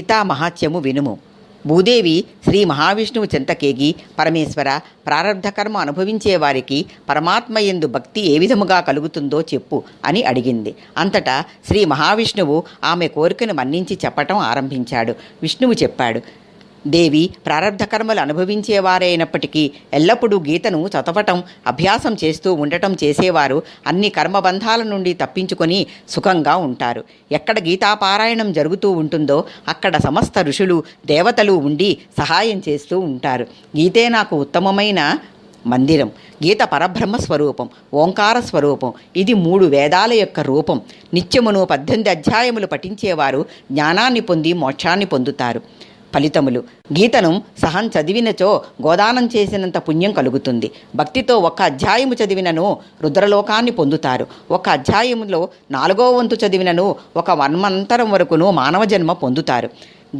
గీతా మహాత్మ్యము వినుము. భూదేవి శ్రీ మహావిష్ణువు చెంతకేగి, పరమేశ్వర, ప్రారబ్ధ కర్మ అనుభవించే వారికి పరమాత్మయందు భక్తి ఏ విధముగా కలుగుతుందో చెప్పు అని అడిగింది. అంతటా శ్రీ మహావిష్ణువు ఆమె కోరికను మన్నించి చెప్పటం ఆరంభించాడు. విష్ణువు చెప్పాడు, దేవి, ప్రారబ్ధ కర్మలు అనుభవించేవారైనప్పటికీ ఎల్లప్పుడూ గీతను చదవటం, అభ్యాసం చేస్తూ ఉండటం చేసేవారు అన్ని కర్మబంధాల నుండి తప్పించుకొని సుఖంగా ఉంటారు. ఎక్కడ గీతాపారాయణం జరుగుతూ ఉంటుందో అక్కడ సమస్త ఋషులు, దేవతలు ఉండి సహాయం చేస్తూ ఉంటారు. గీతే నాకు ఉత్తమమైన మందిరం. గీత పరబ్రహ్మ స్వరూపం, ఓంకార స్వరూపం. ఇది 3 వేదాల యొక్క రూపం. నిత్యమును 18 అధ్యాయములు పఠించేవారు జ్ఞానాన్ని పొంది మోక్షాన్ని పొందుతారు. ఫలితములు: గీతను సహం చదివినచో గోదానం చేసినంత పుణ్యం కలుగుతుంది. భక్తితో 1 అధ్యాయము చదివినను రుద్రలోకాన్ని పొందుతారు. 1 అధ్యాయములో 4వ వంతు చదివినను 1 మన్వంతరం వరకును మానవ జన్మ పొందుతారు.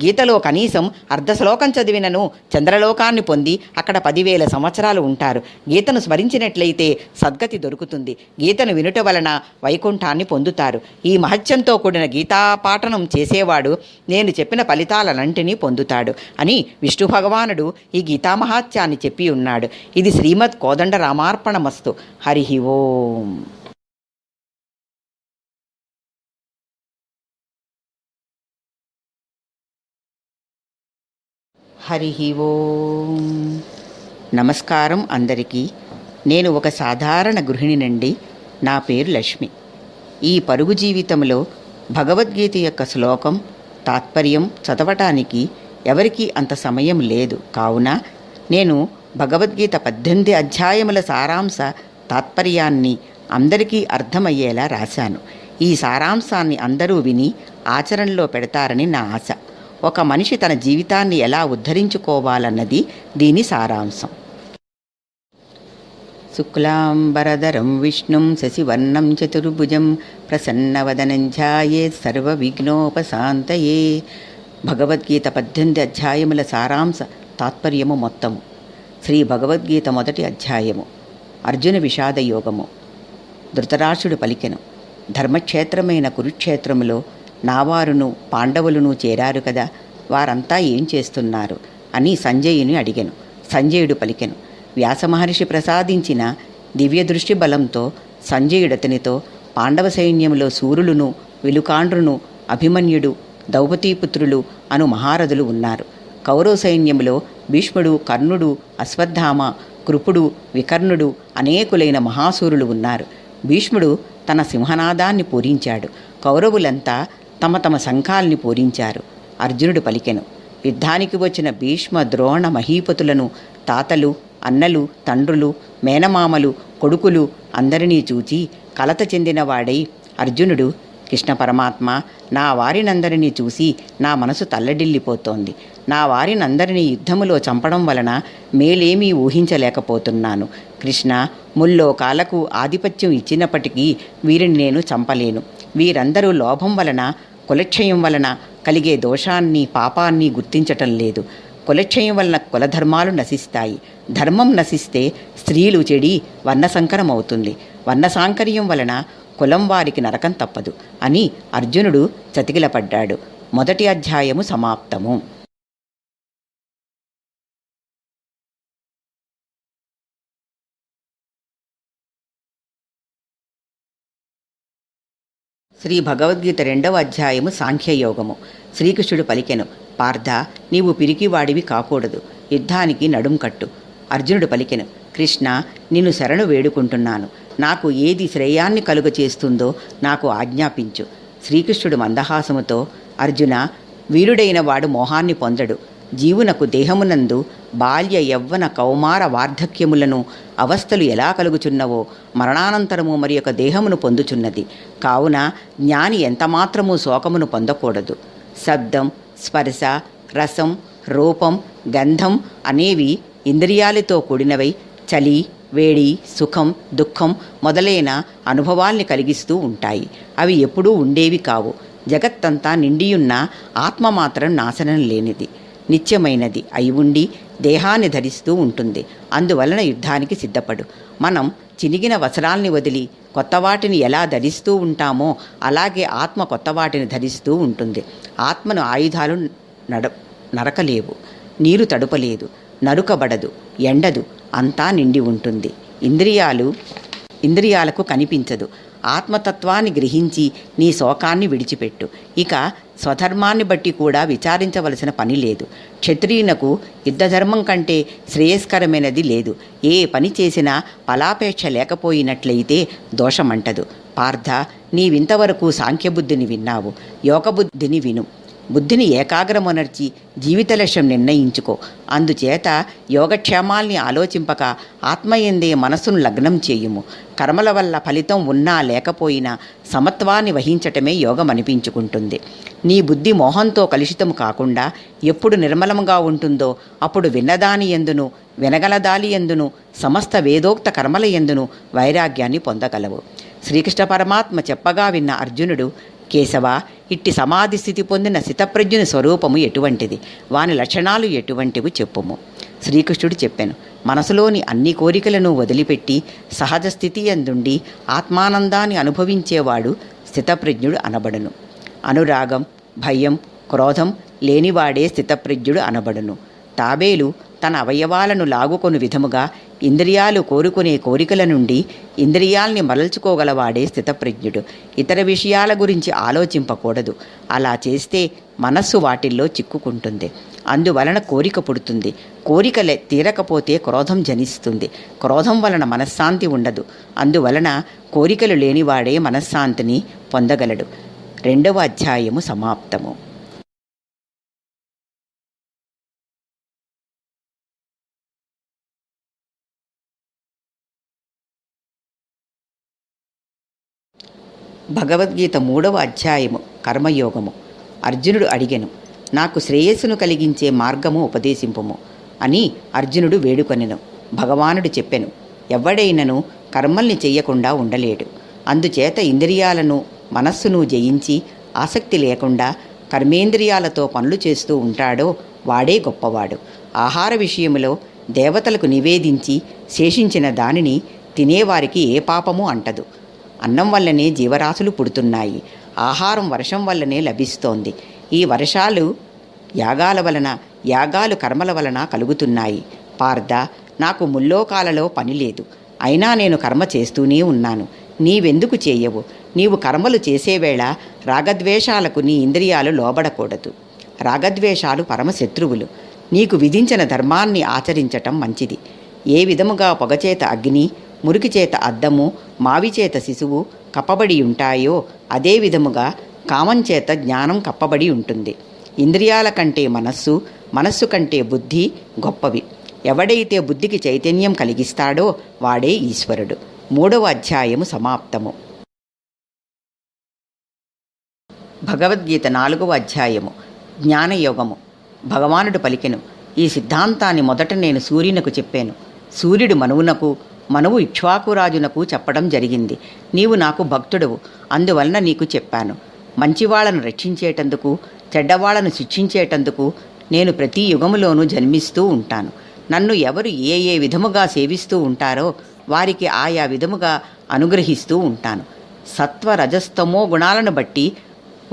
గీతలో కనీసం అర్ధశ్లోకం చదివినను చంద్రలోకాన్ని పొంది అక్కడ 10,000 సంవత్సరాలు ఉంటారు. గీతను స్మరించినట్లయితే సద్గతి దొరుకుతుంది. గీతను వినుట వలన వైకుంఠాన్ని పొందుతారు. ఈ మహత్యంతో కూడిన గీతాపాఠనం చేసేవాడు నేను చెప్పిన ఫలితాలన్నింటినీ పొందుతాడు అని విష్ణు భగవానుడు ఈ గీతామహాత్యాన్ని చెప్పి ఉన్నాడు. ఇది శ్రీమద్ కోదండ రామార్పణమస్తు. హరి ఓం. హరి ఓం. నమస్కారం అందరికీ. నేను ఒక సాధారణ గృహిణినండి. నా పేరు లక్ష్మి. ఈ పరుగు జీవితంలో భగవద్గీత యొక్క శ్లోకం, తాత్పర్యం చదవటానికి ఎవరికీ అంత సమయం లేదు. కావున నేను భగవద్గీత 18 అధ్యాయముల సారాంశ తాత్పర్యాన్ని అందరికీ అర్థమయ్యేలా రాశాను. ఈ సారాంశాన్ని అందరూ విని ఆచరణలో పెడతారని నా ఆశ. ఒక మనిషి తన జీవితాన్ని ఎలా ఉద్ధరించుకోవాలన్నది దీని సారాంశం. శుక్లాంబరధరం విష్ణుం శశివర్ణం చతుర్భుజం ప్రసన్నవదనం ధ్యాయేత్ సర్వవిఘ్నోపశాంతయే. భగవద్గీత 18 అధ్యాయముల సారాంశ తాత్పర్యము మొత్తము. శ్రీ భగవద్గీత 1వ అధ్యాయము. అర్జున విషాద యోగము. ధృతరాష్ట్రుడు పలికెను, ధర్మక్షేత్రమైన కురుక్షేత్రములో నావారును పాండవులను చేరారు కదా, వారంతా ఏం చేస్తున్నారు అని సంజయుని అడిగెను. సంజయుడు పలికెను, వ్యాసమహర్షి ప్రసాదించిన దివ్య దృష్టి బలంతో సంజయుడతనితో పాండవ సైన్యంలో సూరులును, విలుకాండ్రును, అభిమన్యుడు, ద్రౌపదీపుత్రులు అను మహారథులు ఉన్నారు. కౌరవ సైన్యంలో భీష్ముడు, కర్ణుడు, అశ్వత్థామ, కృపుడు, వికర్ణుడు అనేకులైన మహాసూరులు ఉన్నారు. భీష్ముడు తన సింహనాదాన్ని పూరించాడు. కౌరవులంతా తమ తమ శంఖాల్ని పూరించారు. అర్జునుడు పలికెను, యుద్ధానికి వచ్చిన భీష్మ, ద్రోణ, మహీపతులను, తాతలు, అన్నలు, తండ్రులు, మేనమామలు, కొడుకులు అందరినీ చూచి కలత చెందినవాడై అర్జునుడు, కృష్ణ పరమాత్మ, నా వారినందరినీ చూసి నా మనసు తల్లడిల్లిపోతోంది. నా వారినందరినీ యుద్ధములో చంపడం వలన మేలేమీ ఊహించలేకపోతున్నాను. కృష్ణ, ముల్లోకాలకు ఆధిపత్యం ఇచ్చినప్పటికీ వీరిని నేను చంపలేను. వీరందరూ లోభం వలన, కులక్షయం వలన కలిగే దోషాన్ని, పాపాన్ని గుర్తించటం లేదు. కులక్షయం వలన కులధర్మాలు నశిస్తాయి. ధర్మం నశిస్తే స్త్రీలు చెడి వర్ణసంకరం అవుతుంది. వర్ణసాంకర్యం వలన కులం వారికి నరకం తప్పదు అని అర్జునుడు చతికిలపడ్డాడు. 1వ అధ్యాయము సమాప్తము. శ్రీ భగవద్గీత 2వ అధ్యాయము సాంఖ్యయోగము. శ్రీకృష్ణుడు పలికెను, పార్థ, నీవు పిరికివాడివి కాకూడదు. యుద్ధానికి నడుం కట్టు. అర్జునుడు పలికెను, కృష్ణ, నిన్ను శరణు వేడుకుంటున్నాను. నాకు ఏది శ్రేయాన్ని కలుగ చేస్తుందో నాకు ఆజ్ఞాపించు. శ్రీకృష్ణుడు మందహాసముతో, అర్జున, వీరుడైన వాడు మోహాన్ని పొందడు. జీవునకు దేహమునందు బాల్య, యవ్వన, కౌమార, వార్ధక్యములను అవస్థలు ఎలా కలుగుచున్నవో మరణానంతరము మరి యొక్క దేహమును పొందుచున్నది. కావున జ్ఞాని ఎంతమాత్రము శోకమును పొందకూడదు. శబ్దం, స్పర్శ, రసం, రూపం, గంధం అనేవి ఇంద్రియాలతో కూడినవై చలి, వేడి, సుఖం, దుఃఖం మొదలైన అనుభవాల్ని కలిగిస్తూ ఉంటాయి. అవి ఎప్పుడూ ఉండేవి కావు. జగత్తంతా నిండియున్న ఆత్మ మాత్రం నాశనం లేనిది, నిత్యమైనది అయి ఉండి దేహాన్ని ధరిస్తూ ఉంటుంది. అందువలన యుద్ధానికి సిద్ధపడు. మనం చినిగిన వస్త్రాల్ని వదిలి కొత్త వాటిని ఎలా ధరిస్తూ ఉంటామో అలాగే ఆత్మ కొత్త వాటిని ధరిస్తూ ఉంటుంది. ఆత్మను ఆయుధాలు నడ నరకలేవు, నీరు తడుపలేదు, నరుకబడదు, ఎండదు, అంతా నిండి ఉంటుంది. ఇంద్రియాలకు కనిపించదు. ఆత్మతత్వాన్ని గ్రహించి నీ శోకాన్ని విడిచిపెట్టు. ఇక స్వధర్మాన్ని బట్టి కూడా విచారించవలసిన పని లేదు. క్షత్రియునకు యుద్ధధర్మం కంటే శ్రేయస్కరమైనది లేదు. ఏ పని చేసినా ఫలాపేక్ష లేకపోయినట్లయితే దోషమంటదు. పార్థ, నీవింతవరకు సాంఖ్యబుద్ధిని విన్నావు, యోగబుద్ధిని విను. బుద్ధిని ఏకాగ్రమునర్చి జీవిత లక్ష్యం నిర్ణయించుకో. అందుచేత యోగక్షేమాల్ని ఆలోచింపక ఆత్మయందే మనస్సును లగ్నం చేయుము. కర్మల వల్ల ఫలితం ఉన్నా లేకపోయినా సమత్వాన్ని వహించటమే యోగం అనిపించుకుంటుంది. నీ బుద్ధి మోహంతో కలుషితము కాకుండా ఎప్పుడు నిర్మలముగా ఉంటుందో అప్పుడు విన్నదాని ఎందును, వినగలదాలి ఎందును, సమస్త వేదోక్త కర్మల ఎందును వైరాగ్యాన్ని పొందగలవు. శ్రీకృష్ణ పరమాత్మ చెప్పగా విన్న అర్జునుడు, కేశవ, ఇట్టి సమాధి స్థితి పొందిన స్థితప్రజ్ఞుని స్వరూపము ఎటువంటిది, వాని లక్షణాలు ఎటువంటివి చెప్పుము. శ్రీకృష్ణుడు చెప్పాను, మనసులోని అన్ని కోరికలను వదిలిపెట్టి సహజ స్థితి యందుండి ఆత్మానందాన్ని అనుభవించేవాడు స్థితప్రజ్ఞుడు అనబడును. అనురాగం, భయం, క్రోధం లేనివాడే స్థితప్రజ్ఞుడు అనబడును. తాబేలు తన అవయవాలను లాగుకొను విధముగా ఇంద్రియాలు కోరుకునే కోరికల నుండి ఇంద్రియాల్ని మరల్చుకోగలవాడే స్థితప్రజ్ఞుడు. ఇతర విషయాల గురించి ఆలోచింపకూడదు. అలా చేస్తే మనస్సు వాటిల్లో చిక్కుకుంటుంది. అందువలన కోరిక పుడుతుంది. కోరిక తీరకపోతే క్రోధం జనిస్తుంది. క్రోధం వలన మనశ్శాంతి ఉండదు. అందువలన కోరికలు లేనివాడే మనశ్శాంతిని పొందగలడు. 2వ అధ్యాయము సమాప్తము. భగవద్గీత 3వ అధ్యాయము కర్మయోగము. అర్జునుడు అడిగెను, నాకు శ్రేయస్సును కలిగించే మార్గము ఉపదేశింపుము అని అర్జునుడు వేడుకొనెను. భగవానుడు చెప్పెను, ఎవ్వడైనను కర్మల్ని చెయ్యకుండా ఉండలేడు. అందుచేత ఇంద్రియాలను మనస్సును జయించి ఆసక్తి లేకుండా కర్మేంద్రియాలతో పనులు చేస్తూ ఉంటాడో వాడే గొప్పవాడు. ఆహార విషయంలో దేవతలకు నివేదించి శేషించిన దానిని తినేవారికి ఏ పాపము అంటదు. అన్నం వల్లనే జీవరాశులు పుడుతున్నాయి. ఆహారం వర్షం వల్లనే లభిస్తోంది. ఈ వర్షాలు యాగాల వలన, యాగాలు కర్మల వలన కలుగుతున్నాయి. పార్థ, నాకు ముల్లోకాలలో పని లేదు. అయినా నేను కర్మ చేస్తూనే ఉన్నాను. నీవెందుకు చేయవు? నీవు కర్మలు చేసేవేళ రాగద్వేషాలకు నీ ఇంద్రియాలు లోబడకూడదు. రాగద్వేషాలు పరమశత్రువులు. నీకు విధించిన ధర్మాన్ని ఆచరించటం మంచిది. ఏ విధముగా పొగచేత అగ్ని, మురికి చేత అద్దము, మావిచేత శిశువు కప్పబడి ఉంటాయో అదే విధముగా కామం చేత జ్ఞానం కప్పబడి ఉంటుంది. ఇంద్రియాల కంటే మనస్సు, మనస్సు కంటే బుద్ధి గొప్పవి. ఎవడైతే బుద్ధికి చైతన్యం కలిగిస్తాడో వాడే ఈశ్వరుడు. 3వ అధ్యాయము సమాప్తము. భగవద్గీత 4వ అధ్యాయము జ్ఞానయోగము. భగవానుడు పలికెను, ఈ సిద్ధాంతాన్ని మొదట నేను సూర్యునకు చెప్పాను. సూర్యుడు మనువునకు, మనువు ఇక్ష్వాకురాజునకు చెప్పడం జరిగింది. నీవు నాకు భక్తుడవు, అందువలన నీకు చెప్పాను. మంచివాళ్లను రక్షించేటందుకు, చెడ్డవాళ్లను శిక్షించేటందుకు నేను ప్రతి యుగములోనూ జన్మిస్తూ ఉంటాను. నన్ను ఎవరు ఏ ఏ విధముగా సేవిస్తూ ఉంటారో వారికి ఆయా విధముగా అనుగ్రహిస్తూ ఉంటాను. సత్వ రజస్తమో గుణాలను బట్టి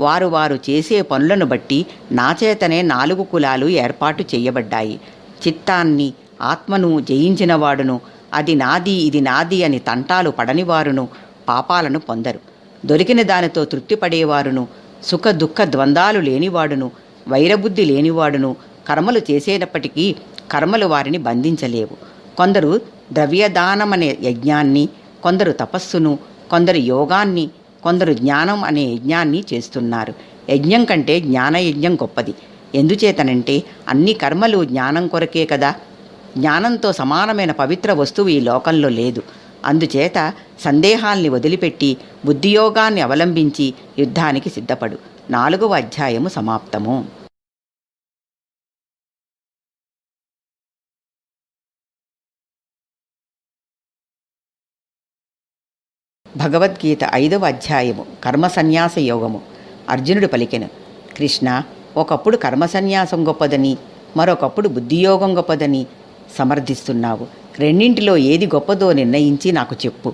వారు వారు చేసే పనులను బట్టి నా చేతనే 4 కులాలు ఏర్పాటు చేయబడ్డాయి. చిత్తాన్ని, ఆత్మను జయించినవాడును, అది నాది ఇది నాది అని తంటాలు పడనివారును పాపాలను పొందరు. దొరికిన దానితో తృప్తిపడేవారును, సుఖ దుఃఖ ద్వంద్వాలు లేనివాడును, వైరబుద్ధి లేనివాడును కర్మలు చేసేటప్పటికీ కర్మలు వారిని బంధించలేవు. కొందరు ద్రవ్యదానమనే యజ్ఞాన్ని, కొందరు తపస్సును, కొందరు యోగాన్ని, కొందరు జ్ఞానం అనే యజ్ఞాన్ని చేస్తున్నారు. యజ్ఞం కంటే జ్ఞానయజ్ఞం గొప్పది. ఎందుచేతనంటే అన్ని కర్మలు జ్ఞానం కొరకే కదా. జ్ఞానంతో సమానమైన పవిత్ర వస్తువు ఈ లోకంలో లేదు. అందుచేత సందేహాల్ని వదిలిపెట్టి బుద్ధియోగాన్ని అవలంబించి యుద్ధానికి సిద్ధపడు. 4వ అధ్యాయము సమాప్తము. భగవద్గీత 5వ అధ్యాయము కర్మ సన్యాస యోగము. అర్జునుడు పలికెను, కృష్ణ, ఒకప్పుడు కర్మ సన్యాసం గొప్పదని, మరొకప్పుడు బుద్ధియోగం గొప్పదని సమర్థిస్తున్నావు. రెండింటిలో ఏది గొప్పదో నిర్ణయించి నాకు చెప్పు.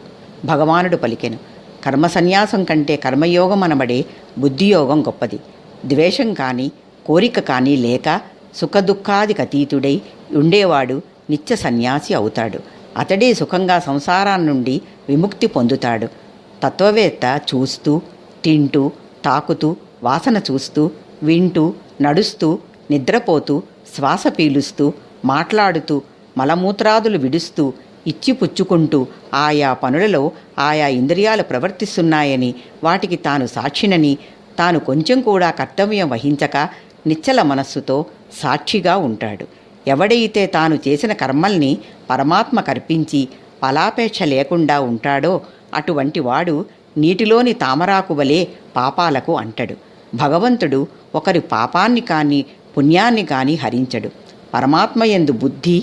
భగవానుడు పలికెను, కర్మ సన్యాసం కంటే కర్మయోగం అనబడే బుద్ధియోగం గొప్పది. ద్వేషం కానీ, కోరిక కానీ లేక సుఖదుఖాదికతీతుడై ఉండేవాడు నిత్య సన్యాసి అవుతాడు. అతడే సుఖంగా సంసారాన్ని నుండి విముక్తి పొందుతాడు. తత్వవేత్త చూస్తూ, తింటూ, తాకుతూ, వాసన చూస్తూ, వింటూ, నడుస్తూ, నిద్రపోతూ, శ్వాస పీలుస్తూ, మాట్లాడుతూ, మలమూత్రాదులు విడుస్తూ, ఇచ్చిపుచ్చుకుంటూ ఆయా పనులలో ఆయా ఇంద్రియాలు ప్రవర్తిస్తున్నాయని, వాటికి తాను సాక్షినని, తాను కొంచెం కూడా కర్తవ్యం వహించక నిశ్చల మనస్సుతో సాక్షిగా ఉంటాడు. ఎవడైతే తాను చేసిన కర్మల్ని పరమాత్మ కర్పించి ఫలాపేక్ష లేకుండా ఉంటాడో అటువంటి వాడు నీటిలోని తామరాకు వలె పాపాలకు అంటడు. భగవంతుడు ఒకరి పాపాన్ని కానీ పుణ్యాన్ని కానీ హరించడు. పరమాత్మ యందు బుద్ధి,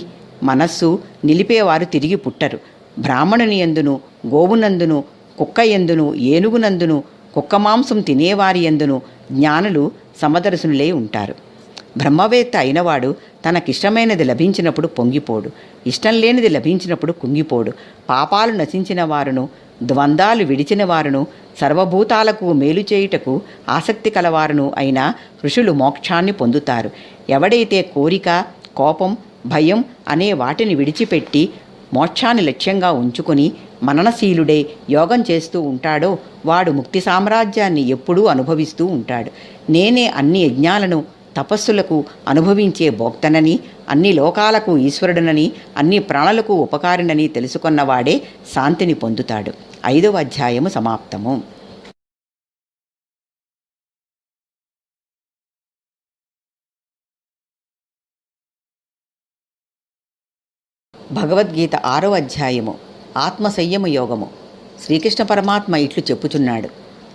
మనస్సు నిలిపేవారు తిరిగి పుట్టరు. బ్రాహ్మణుని యందును, గోవునందును, కుక్క యందును, ఏనుగునందును, కుక్క మాంసం తినేవారి యందును జ్ఞానులు సమదర్శనులై ఉంటారు. బ్రహ్మవేత్త అయినవాడు తనకిష్టమైనది లభించినప్పుడు పొంగిపోడు, ఇష్టం లేనిది లభించినప్పుడు కుంగిపోడు. పాపాలు నశించిన వారును, ద్వంద్వాలు విడిచిన వారును, సర్వభూతాలకు మేలు చేయుటకు ఆసక్తి కలవారును అయిన ఋషులు మోక్షాన్ని పొందుతారు. ఎవడైతే కోరిక, కోపం, భయం అనే వాటిని విడిచిపెట్టి మోక్షాన్ని లక్ష్యంగా ఉంచుకొని మననశీలుడై యోగం చేస్తూ ఉంటాడో వాడు ముక్తి సామ్రాజ్యాన్ని ఎప్పుడూ అనుభవిస్తూ ఉంటాడు. నేనే అన్ని యజ్ఞాలను, తపస్సులకు అనుభవించే భోక్తనని, అన్ని లోకాలకు ఈశ్వరుడనని, అన్ని ప్రాణులకు ఉపకారినని తెలుసుకున్నవాడే శాంతిని పొందుతాడు. 5వ అధ్యాయము సమాప్తము. భగవద్గీత 6వ అధ్యాయము ఆత్మసంయమ యోగము. శ్రీకృష్ణ పరమాత్మ ఇట్లు చెప్పుచున్నాడు: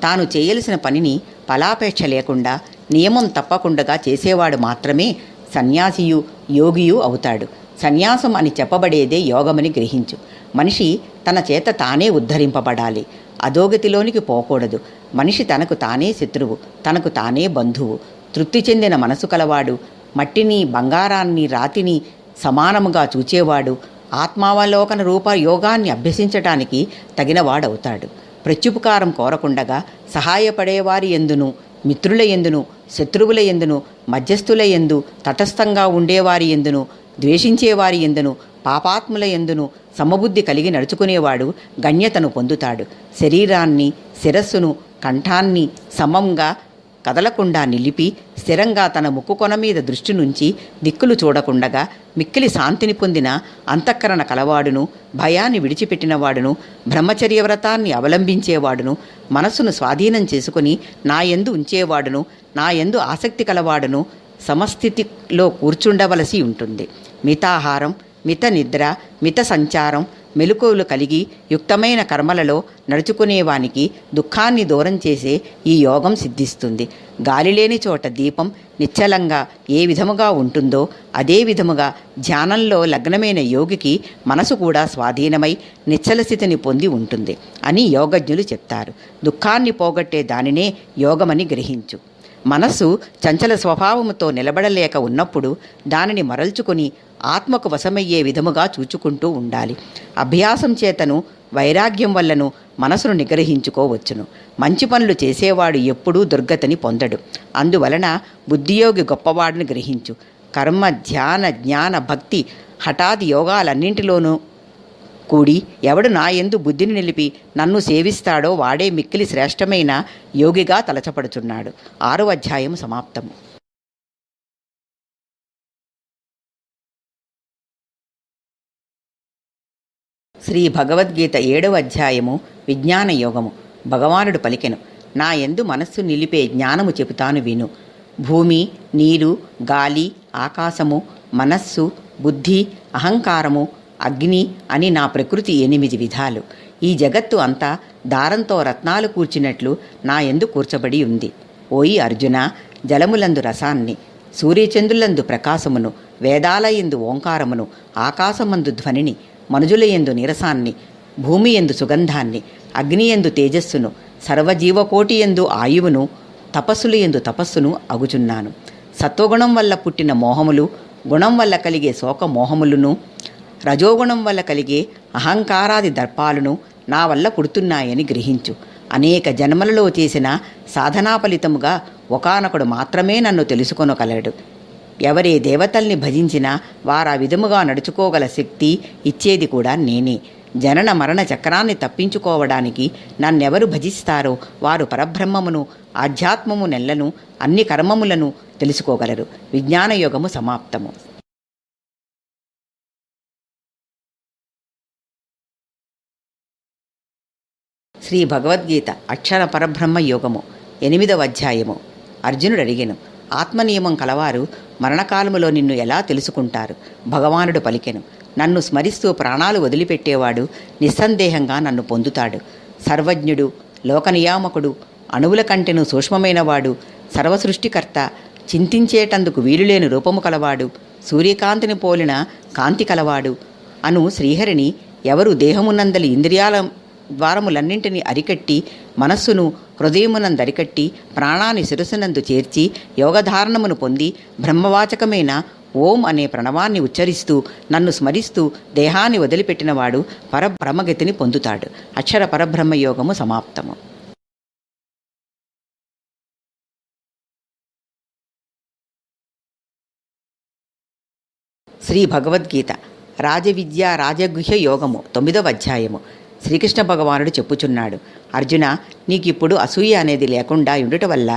తాను చేయవలసిన పనిని ఫలాపేక్ష లేకుండా నియమం తప్పకుండా చేసేవాడు మాత్రమే సన్యాసియు, యోగియు అవుతాడు. సన్యాసం అని చెప్పబడేదే యోగమని గ్రహించు. మనిషి తన చేత తానే ఉద్ధరింపబడాలి, అధోగతిలోనికి పోకూడదు. మనిషి తనకు తానే శత్రువు, తనకు తానే బంధువు. తృప్తి చెందిన మనసు కలవాడు, మట్టిని, బంగారాన్ని, రాతిని సమానముగా చూచేవాడు ఆత్మావలోకన రూప యోగాన్ని అభ్యసించటానికి తగినవాడవుతాడు. ప్రత్యుపకారం కోరకుండగా సహాయపడేవారి ఎందును, మిత్రుల ఎందును, శత్రువుల ఎందును, మధ్యస్థుల ఎందు, తటస్థంగా ఉండేవారి ఎందును, ద్వేషించేవారి ఎందును, పాపాత్ముల ఎందును సమబుద్ధి కలిగి నడుచుకునేవాడు గణ్యతను పొందుతాడు. శరీరాన్ని, శిరస్సును, కంఠాన్ని సమంగా కదలకుండా నిలిపి స్థిరంగా తన ముక్కు కొన మీద దృష్టి నుంచి దిక్కులు చూడకుండగా మిక్కిలి శాంతిని పొందిన అంతఃకరణ కలవాడును, భయాన్ని విడిచిపెట్టినవాడును, బ్రహ్మచర్య వ్రతాన్ని అవలంబించేవాడును, మనస్సును స్వాధీనం చేసుకుని నా యందు ఉంచేవాడును, నా యందు ఆసక్తి కలవాడును సమస్థితిలో కూర్చుండవలసి ఉంటుంది. మితాహారం, మిత నిద్ర, మిత సంచారం, మెలకువలు కలిగి యుక్తమైన కర్మలలో నడుచుకునేవానికి దుఃఖాన్ని దూరం చేసే ఈ యోగం సిద్ధిస్తుంది. గాలి లేని చోట దీపం నిశ్చలంగా ఏ విధముగా ఉంటుందో అదే విధముగా ధ్యానంలో లగ్నమైన యోగికి మనసు కూడా స్వాధీనమై నిశ్చల స్థితిని పొంది ఉంటుంది అని యోగజ్ఞులు చెప్తారు. దుఃఖాన్ని పోగొట్టే దానినే యోగమని గ్రహించు. మనస్సు చంచల స్వభావముతో నిలబడలేక ఉన్నప్పుడు దానిని మరల్చుకొని ఆత్మకు వశమయ్యే విధముగా చూచుకుంటూ ఉండాలి. అభ్యాసం చేతను, వైరాగ్యం వల్లను మనసును నిగ్రహించుకోవచ్చును. మంచి పనులు చేసేవాడు ఎప్పుడూ దుర్గతిని పొందడు. అందువలన బుద్ధియోగి గొప్పవాడిని గ్రహించు. కర్మ, ధ్యాన, జ్ఞాన, భక్తి, హఠాది యోగాలన్నింటిలోనూ కూడి ఎవడు నా యందు బుద్ధిని నిలిపి నన్ను సేవిస్తాడో వాడే మిక్కిలి శ్రేష్టమైన యోగిగా తలచపడుచున్నాడు. 6వ అధ్యాయం సమాప్తము. శ్రీ భగవద్గీత 7వ అధ్యాయము విజ్ఞాన యోగము. భగవానుడు పలికెను: నా యందు మనస్సు నిలిపే జ్ఞానము చెబుతాను విను. భూమి, నీరు, గాలి, ఆకాశము, మనస్సు, బుద్ధి, అహంకారము, అగ్ని అని నా ప్రకృతి 8 విధాలు. ఈ జగత్తు అంతా దారంతో రత్నాలు కూర్చినట్లు నా యందు కూర్చబడి ఉంది. ఓయి అర్జున, జలములందు రసాన్ని, సూర్యచంద్రులందు ప్రకాశమును, వేదాలయందు ఓంకారమును, ఆకాశమందు ధ్వనిని, మనుజులయందు నీరసాన్ని, భూమి యందు సుగంధాన్ని, అగ్నియందు తేజస్సును, సర్వజీవకోటి యందు ఆయువును, తపస్సులు యందు తపస్సును అగుచున్నాను. సత్వగుణం వల్ల పుట్టిన మోహములు, గుణం వల్ల కలిగే శోక మోహములను, రజోగుణం వల్ల కలిగే అహంకారాది దర్పాలను నా వల్ల పుడుతున్నాయని గ్రహించు. అనేక జన్మలలో చేసిన సాధనా ఫలితముగా ఒకానొకడు మాత్రమే నన్ను తెలుసుకొనగలడు. ఎవరే దేవతల్ని భజించినా వారా విధముగా నడుచుకోగల శక్తి ఇచ్చేది కూడా నేనే. జనన మరణ చక్రాన్ని తప్పించుకోవడానికి నన్నెవరు భజిస్తారో వారు పరబ్రహ్మమును, ఆధ్యాత్మము నెల్లను, అన్ని కర్మములను తెలుసుకోగలరు. విజ్ఞానయోగము సమాప్తము. శ్రీ భగవద్గీత అక్షర పరబ్రహ్మ యోగము 8వ అధ్యాయము. అర్జునుడు అడిగెను, ఆత్మనియమం కలవారు మరణకాలములో నిన్ను ఎలా తెలుసుకుంటారు? భగవానుడు పలికెను, నన్ను స్మరిస్తూ ప్రాణాలు వదిలిపెట్టేవాడు నిస్సందేహంగా నన్ను పొందుతాడు. సర్వజ్ఞుడు, లోకనియామకుడు, అణువుల కంటెను సూక్ష్మమైనవాడు, సర్వసృష్టికర్త, చింతించేటందుకు వీలులేని రూపము కలవాడు, సూర్యకాంతిని పోలిన కాంతి కలవాడు అను శ్రీహరిని ఎవరు దేహమునందలి ఇంద్రియాల ద్వారములన్నింటినీ అరికట్టి మనస్సును హృదయమునందరికట్టి ప్రాణాన్ని శిరస్సునందు చేర్చి యోగధారణమును పొంది బ్రహ్మవాచకమైన ఓం అనే ప్రణవాన్ని ఉచ్చరిస్తూ నన్ను స్మరిస్తూ దేహాన్ని వదిలిపెట్టినవాడు పరబ్రహ్మగతిని పొందుతాడు. అక్షర పరబ్రహ్మ యోగము సమాప్తము. శ్రీ భగవద్గీత రాజవిద్య రాజగుహ్య యోగము 9వ అధ్యాయము. శ్రీకృష్ణ భగవానుడు చెప్పుచున్నాడు, అర్జున, నీకిప్పుడు అసూయ అనేది లేకుండా ఉండుట వల్ల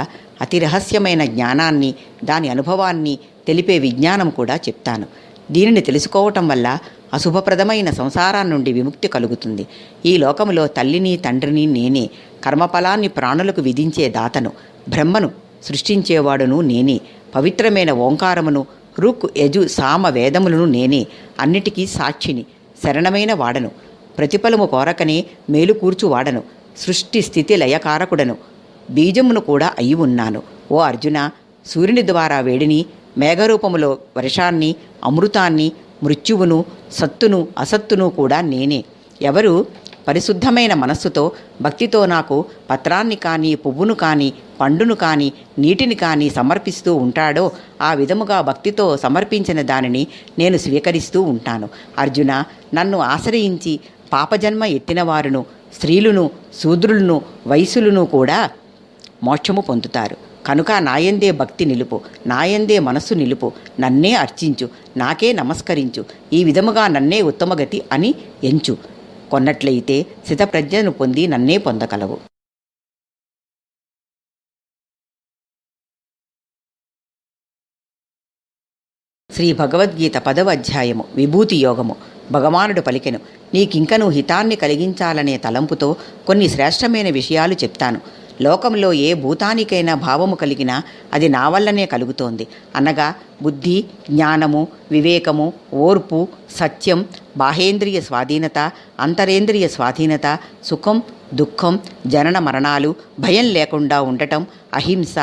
అతి రహస్యమైన జ్ఞానాన్ని, దాని అనుభవాన్ని తెలిపే విజ్ఞానం కూడా చెప్తాను. దీనిని తెలుసుకోవటం వల్ల అశుభప్రదమైన సంసారం నుండి విముక్తి కలుగుతుంది. ఈ లోకములో తల్లిని తండ్రిని నేనే. కర్మఫలాన్ని ప్రాణులకు విధించే దాతను, బ్రహ్మను సృష్టించేవాడును నేనే. పవిత్రమైన ఓంకారమును, రుక్ యజు సామ వేదములను నేనే. అన్నిటికీ సాక్షిని, శరణమైన వాడను, ప్రతిఫలము కోరకనే మేలు కూర్చువాడను, సృష్టి స్థితి లయకారకుడను, బీజమును కూడా అయి ఉన్నాను. ఓ అర్జున, సూర్యుని ద్వారా వేడిని, మేఘరూపములో వర్షాన్ని, అమృతాన్ని, మృత్యువును, సత్తును అసత్తును కూడా నేనే. ఎవరు పరిశుద్ధమైన మనస్సుతో భక్తితో నాకు పత్రాన్ని కానీ, పువ్వును కానీ, పండును కానీ, నీటిని కానీ సమర్పిస్తూ ఉంటాడో ఆ విధముగా భక్తితో సమర్పించిన దానిని నేను స్వీకరిస్తూ ఉంటాను. అర్జున, నన్ను ఆశ్రయించి పాపజన్మ ఎత్తినవారును, స్త్రీలను, శూద్రులను, వైశ్యులను కూడా మోక్షము పొందుతారు. కనుక నాయందే భక్తి నిలుపు, నాయందే మనస్సు నిలుపు, నన్నే అర్చించు, నాకే నమస్కరించు, ఈ విధముగా నన్నే ఉత్తమగతి అని ఎంచు కొన్నట్లయితే స్థితప్రజ్ఞను పొంది నన్నే పొందగలవు. శ్రీ భగవద్గీత 10వ అధ్యాయము. విభూతి యోగము. భగవానుడు పలికెను, నీకింకను హితాన్ని కలిగించాలనే తలంపుతో కొన్ని శ్రేష్టమైన విషయాలు చెప్తాను. లోకంలో ఏ భూతానికైనా భావము కలిగినా అది నా వల్లనే కలుగుతోంది. అనగా బుద్ధి, జ్ఞానము, వివేకము, ఓర్పు, సత్యం, బాహేంద్రియ స్వాధీనత, అంతరేంద్రియ స్వాధీనత, సుఖం, దుఃఖం, జనన మరణాలు, భయం లేకుండా ఉండటం, అహింస,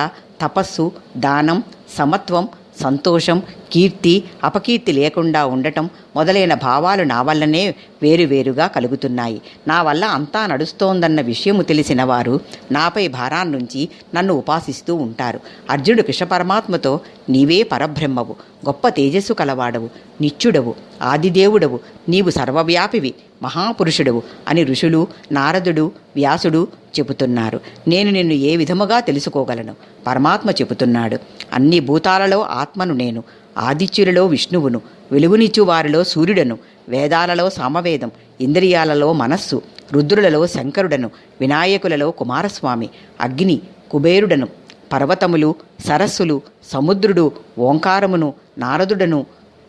తపస్సు, దానం, సమత్వం, సంతోషం, కీర్తి, అపకీర్తి లేకుండా ఉండటం మొదలైన భావాలు నా వల్లనే వేరువేరుగా కలుగుతున్నాయి. నా వల్ల అంతా నడుస్తోందన్న విషయము తెలిసిన వారు నాపై భారాన్నుంచి నన్ను ఉపాసిస్తూ ఉంటారు. అర్జునుడు కృష్ణ పరమాత్మతో, నీవే పరబ్రహ్మవు, గొప్ప తేజస్సు కలవాడవు, నిత్యుడవు, ఆదిదేవుడవు, నీవు సర్వవ్యాపివి, మహాపురుషుడవు అని ఋషులు, నారదుడు, వ్యాసుడు చెబుతున్నారు. నేను నిన్ను ఏ విధముగా తెలుసుకోగలను? పరమాత్మ చెబుతున్నాడు, అన్ని భూతాలలో ఆత్మను నేను, ఆదిత్యులలో విష్ణువును, వెలుగునిచ్చు వారిలో సూర్యుడను, వేదాలలో సామవేదం, ఇంద్రియాలలో మనస్సు, రుద్రులలో శంకరుడను, వినాయకులలో కుమారస్వామి, అగ్ని కుబేరుడను, పర్వతములు, సరస్సులు, సముద్రుడు, ఓంకారమును, నారదుడను,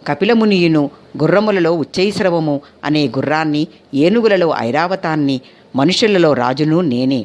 కపిలమునియును, గుర్రములలో ఉచ్చైశ్రవము అనే గుర్రాన్ని, ఏనుగులలో ఐరావతాన్ని, మనుషులలో రాజును నేనే.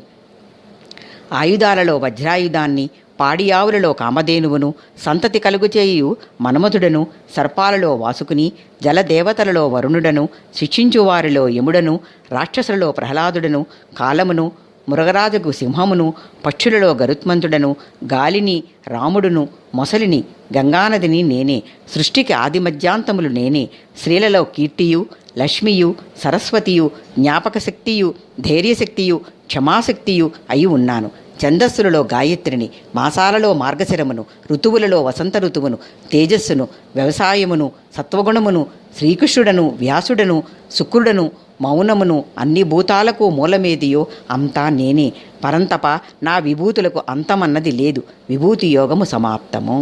ఆయుధాలలో వజ్రాయుధాన్ని, పాడియావులలో కామధేనువును, సంతతి కలుగుచేయు మన్మథుడను, సర్పాలలో వాసుకుని, జలదేవతలలో వరుణుడను, శిక్షించువారిలో యముడను, రాక్షసులలో ప్రహ్లాదుడను, కాలమును, మృగరాజుకు సింహమును, పక్షులలో గరుత్మంతుడను, గాలిని రాముడును, మొసలిని గంగానదిని నేనే. సృష్టికి ఆదిమధ్యాంతములు నేనే. స్త్రీలలో కీర్తియు, లక్ష్మియు, సరస్వతియు, జ్ఞాపకశక్తియు, ధైర్యశక్తియు, క్షమాశక్తియు అయి ఉన్నాను. ఛందస్సులలో గాయత్రిని, మాసాలలో మార్గశిరమును, ఋతువులలో వసంత ఋతువును, తేజస్సును, వ్యవసాయమును, సత్వగుణమును, శ్రీకృష్ణుడను, వ్యాసుడను, శుక్రుడను, మౌనమును, అన్ని భూతాలకు మూలమేదియో అంతా నేనే. పరంతప నా విభూతులకు అంతమన్నది లేదు. విభూతి యోగము సమాప్తము.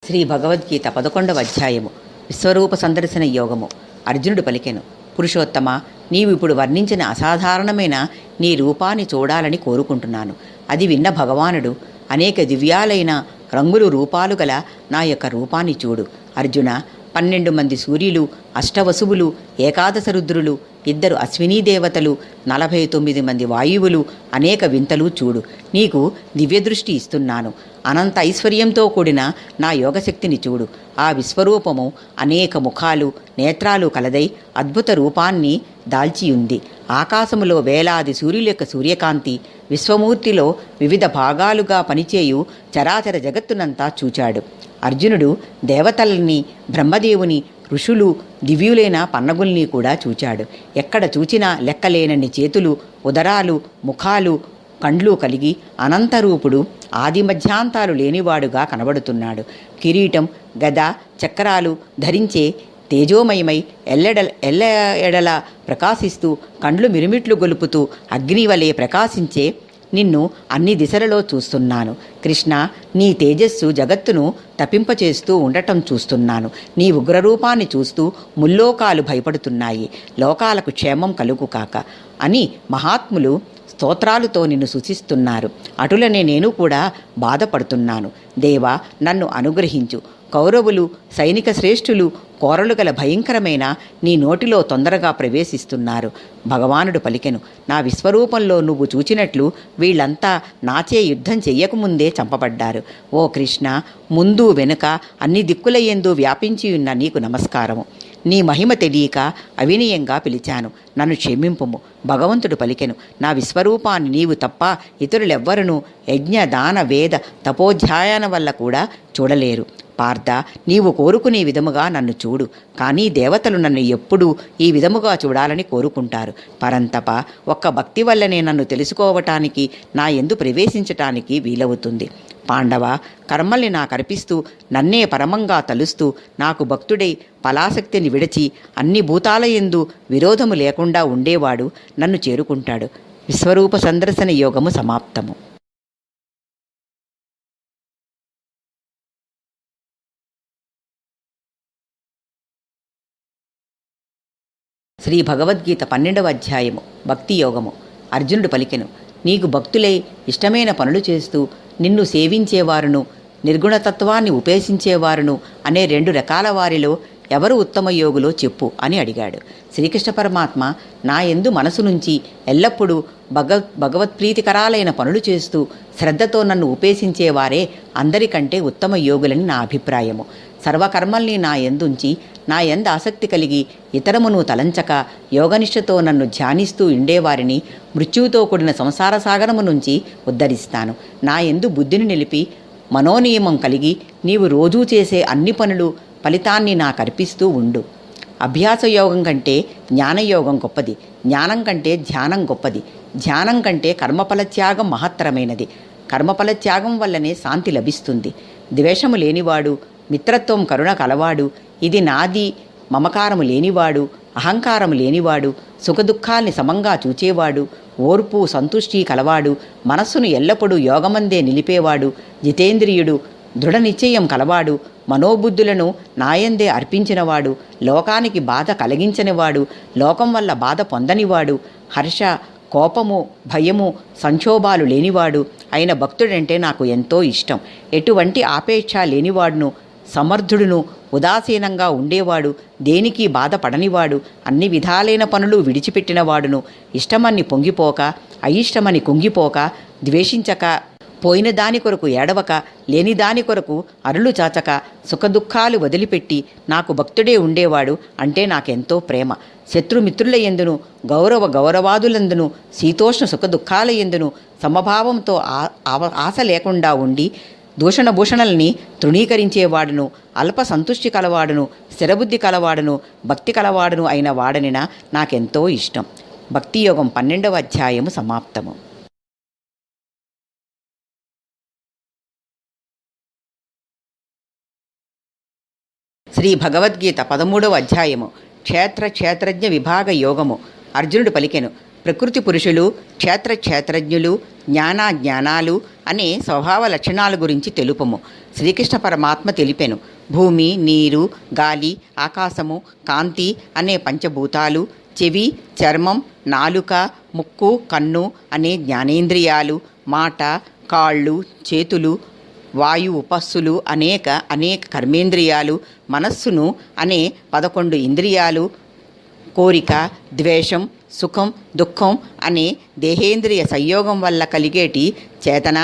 శ్రీ భగవద్గీత 11వ అధ్యాయము. విశ్వరూప సందర్శన యోగము. అర్జునుడు పలికెను, పురుషోత్తమ, నీవు ఇప్పుడు వర్ణించిన అసాధారణమైన నీ రూపాన్ని చూడాలని కోరుకుంటున్నాను. అది విన్న భగవానుడు, అనేక దివ్యాలైన రంగులు రూపాలు గల నా యొక్క రూపాన్ని చూడు. అర్జున, 12 మంది సూర్యులు, అష్టవసువులు, ఏకాదశ రుద్రులు, 2 అశ్వినీ దేవతలు, 49 మంది వాయువులు, అనేక వింతలు చూడు. నీకు దివ్యదృష్టి ఇస్తున్నాను. అనంత ఐశ్వర్యంతో కూడిన నా యోగశక్తిని చూడు. ఆ విశ్వరూపము అనేక ముఖాలు, నేత్రాలు కలదై అద్భుత రూపాన్ని దాల్చియుంది. ఆకాశములో వేలాది సూర్యుల యొక్క సూర్యకాంతి విశ్వమూర్తిలో వివిధ భాగాలుగా పనిచేయు చరాచర జగత్తునంతా చూచాడు. అర్జునుడు దేవతల్ని, బ్రహ్మదేవుని, ఋషులు, దివ్యులైన పన్నగుల్ని కూడా చూచాడు. ఎక్కడ చూచినా లెక్కలేనన్ని చేతులు, ఉదరాలు, ముఖాలు, కండ్లు కలిగి అనంతరూపుడు, ఆది మధ్యాంతాలు లేనివాడుగా కనబడుతున్నాడు. కిరీటం, గద, చక్రాలు ధరించే తేజోమయమై ఎల్ల ఎడల ప్రకాశిస్తూ, కండ్లు మిరుమిట్లు గొలుపుతూ అగ్నివలే ప్రకాశించే నిన్ను అన్ని దిశలలో చూస్తున్నాను. కృష్ణ, నీ తేజస్సు జగత్తును తపింపచేస్తూ ఉండటం చూస్తున్నాను. నీ ఉగ్రరూపాన్ని చూస్తూ ముల్లోకాలు భయపడుతున్నాయి. లోకాలకు క్షేమం కలుగు కాక అని మహాత్ములు స్తోత్రాలతో నిన్ను సూచిస్తున్నారు. అటులనే నేను కూడా బాధపడుతున్నాను. దేవా, నన్ను అనుగ్రహించు. కౌరవులు, సైనిక శ్రేష్ఠులు కోరలు గల భయంకరమైన నీ నోటిలో తొందరగా ప్రవేశిస్తున్నారు. భగవానుడు పలికెను, నా విశ్వరూపంలో నువ్వు చూచినట్లు వీళ్ళంతా నాచే యుద్ధం చెయ్యకముందే చంపబడ్డారు. ఓ కృష్ణ, ముందు వెనుక అన్ని దిక్కులయందు వ్యాపించి ఉన్న నీకు నమస్కారము. నీ మహిమ తెలియక అవినయంగా పిలిచాను, నన్ను క్షమింపుము. భగవంతుడు పలికెను, నా విశ్వరూపాన్ని నీవు తప్ప ఇతరులెవ్వరూ యజ్ఞ, దాన, వేద, తపోధ్యాయాన వల్ల కూడా చూడలేరు. పార్థ, నీవు కోరుకునే విధముగా నన్ను చూడు. కానీ దేవతలు నన్ను ఎప్పుడూ ఈ విధముగా చూడాలని కోరుకుంటారు. పరంతప, ఒక్క భక్తి వల్లనే నన్ను తెలుసుకోవటానికి, నా యందు ప్రవేశించటానికి వీలవుతుంది. పాండవ, కర్మల్ని నాకర్పిస్తూ నన్నే పరమంగా తలుస్తూ నాకు భక్తుడై ఫలాసక్తిని విడిచి అన్ని భూతాలయందు విరోధము లేకుండా ఉండేవాడు నన్ను చేరుకుంటాడు. విశ్వరూప సందర్శన యోగము సమాప్తము. శ్రీ భగవద్గీత 12వ అధ్యాయము. భక్తి యోగము. అర్జునుడు పలికెను, నీకు భక్తులై ఇష్టమైన పనులు చేస్తూ నిన్ను సేవించేవారును, నిర్గుణతత్వాన్ని ఉపేక్షించేవారును అనే 2 రకాల వారిలో ఎవరు ఉత్తమ యోగులో చెప్పు అని అడిగాడు. శ్రీకృష్ణ పరమాత్మ, నా యందు మనసు నుంచి ఎల్లప్పుడూ భగవత్ప్రీతికరాలైన పనులు చేస్తూ శ్రద్ధతో నన్ను ఉపేక్షించేవారే అందరికంటే ఉత్తమ యోగులని నా అభిప్రాయము. సర్వకర్మల్ని నా యందుంచి నా యందు ఆసక్తి కలిగి ఇతరమును తలంచక యోగనిష్టతో నన్ను ధ్యానిస్తూ ఉండేవారిని మృత్యువుతో కూడిన సంసార సాగరము నుంచి ఉద్ధరిస్తాను. నా యందు బుద్ధిని నిలిపి మనోనియమం కలిగి నీవు రోజూ చేసే అన్ని పనులు ఫలితాన్ని నాకర్పిస్తూ ఉండు. అభ్యాస యోగం కంటే జ్ఞానయోగం గొప్పది. జ్ఞానం కంటే ధ్యానం గొప్పది. ధ్యానం కంటే కర్మఫలత్యాగం మహత్తరమైనది. కర్మఫలత్యాగం వల్లనే శాంతి లభిస్తుంది. ద్వేషము లేనివాడు, మిత్రత్వం, కరుణ కలవాడు, ఇది నాది మమకారము లేనివాడు, అహంకారము లేనివాడు, సుఖదుఖాల్ని సమంగా చూచేవాడు, ఓర్పు, సంతుష్టి కలవాడు, మనస్సును ఎల్లప్పుడూ యోగమందే నిలిపేవాడు, జితేంద్రియుడు, దృఢ నిశ్చయం కలవాడు, మనోబుద్ధులను నాయందే అర్పించినవాడు, లోకానికి బాధ కలిగించనివాడు, లోకం వల్ల బాధ పొందనివాడు, హర్ష, కోపము, భయము, సంక్షోభాలు లేనివాడు అయిన భక్తుడంటే నాకు ఎంతో ఇష్టం. ఎటువంటి ఆపేక్ష లేనివాడును, సమర్థుడును, ఉదాసీనంగా ఉండేవాడు, దేనికి బాధపడనివాడు, అన్ని విధాలైన పనులు విడిచిపెట్టినవాడును, ఇష్టమని పొంగిపోక, అయిష్టమని కుంగిపోక, ద్వేషించక, పోయిన దాని కొరకు ఏడవక, లేని దాని కొరకు అరులు చాచక, సుఖదుఖాలు వదిలిపెట్టి నాకు భక్తుడే ఉండేవాడు అంటే నాకెంతో ప్రేమ. శత్రుమిత్రుల యందును, గౌరవాదులందును, శీతోష్ణ సుఖదుఖాల యందును సమభావంతో ఆశ లేకుండా ఉండి దూషణభూషణల్ని తృణీకరించేవాడును, అల్ప సంతుష్టి కలవాడును, స్థిరబుద్ధి కలవాడును, భక్తి కలవాడును అయిన వాడనినా నాకెంతో ఇష్టం. భక్తి యోగం 12వ అధ్యాయము సమాప్తము. శ్రీ భగవద్గీత 13వ అధ్యాయము క్షేత్రజ్ఞ విభాగ యోగము. అర్జునుడు పలికెను, ప్రకృతి పురుషులు, క్షేత్రజ్ఞులు, జ్ఞానాలు అనే స్వభావ లక్షణాల గురించి తెలుపము. శ్రీకృష్ణ పరమాత్మ తెలిపెను, భూమి, నీరు, గాలి, ఆకాశము, కాంతి అనే పంచభూతాలు, చెవి, చర్మం, నాలుక, ముక్కు, కన్ను అనే జ్ఞానేంద్రియాలు, మాట, కాళ్ళు, చేతులు, వాయు ఉపస్సులు అనేక కర్మేంద్రియాలు, మనస్సును అనే 11 ఇంద్రియాలు, కోరిక, ద్వేషం, సుఖం, దుఃఖం అనే దేహేంద్రియ సంయోగం వల్ల కలిగేటి చేతన,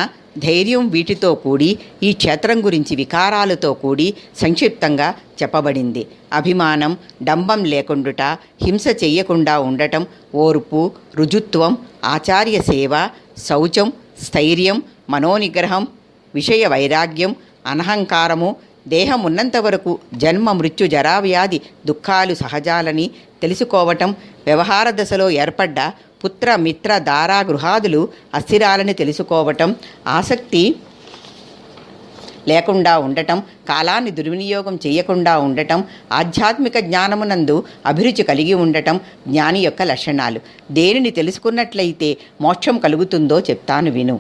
ధైర్యం వీటితో కూడి ఈ క్షేత్రం గురించి వికారాలతో కూడి సంక్షిప్తంగా చెప్పబడింది. అభిమానం, డంబం లేకుండుట, హింస చెయ్యకుండా ఉండటం, ఓర్పు, రుజుత్వం, ఆచార్య సేవ, శౌచం, స్థైర్యం, మనోనిగ్రహం, విషయ వైరాగ్యం, అనహంకారము, దేహం ఉన్నంత వరకు జన్మ, మృత్యు, జరావ్యాధి దుఃఖాలు సహజాలని తెలుసుకోవటం, వ్యవహార దశలో ఏర్పడ్డ పుత్ర, మిత్ర, దారా, గృహాదులు అస్థిరాలని తెలుసుకోవటం, ఆసక్తి లేకుండా ఉండటం, కాలాన్ని దుర్వినియోగం చేయకుండా ఉండటం, ఆధ్యాత్మిక జ్ఞానమునందు అభిరుచి కలిగి ఉండటం జ్ఞాని యొక్క లక్షణాలు. దేనిని తెలుసుకున్నట్లయితే మోక్షం కలుగుతుందో చెప్తాను విను.